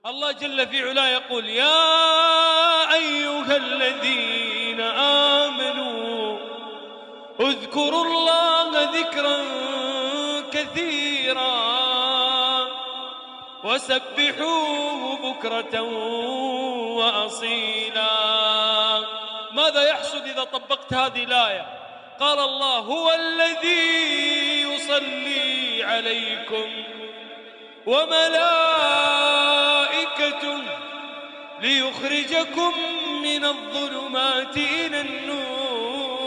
الله جل في علاه يقول: يا أيها الذين آمنوا اذكروا الله ذكرا كثيرا وسبحوه بكرة وأصيلا. ماذا يحصل إذا طبقت هذه الآية؟ قال الله: هو الذي يصلي عليكم وملائكته ليخرجكم من الظلمات إلى النور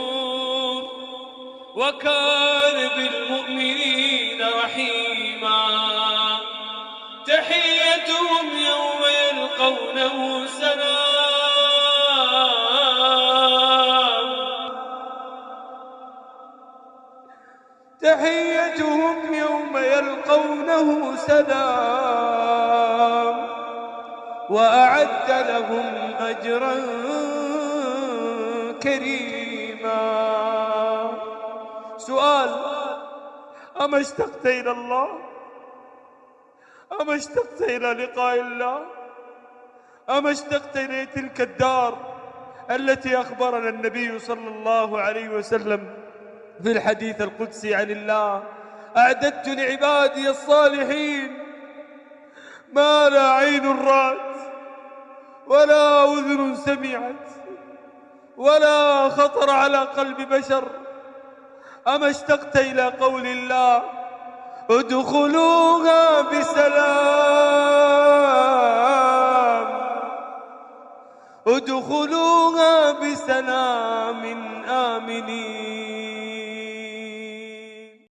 وكان بالمؤمنين رحيما. تحيتهم يوم يلقونه سلام. تحيتهم يوم يلقونه سلام وأعد لهم أجرا كريما. سؤال: أما اشتقت إلى الله؟ أما اشتقت إلى لقاء الله؟ أما اشتقت إلى تلك الدار التي أخبرنا النبي صلى الله عليه وسلم في الحديث القدسي عن الله: أعددت لعبادي الصالحين ما لا عين رأت ولا أذن سمعت ولا خطر على قلب بشر. أما اشتقت إلى قول الله: ادخلوها بسلام ادخلوها بسلام آمنين.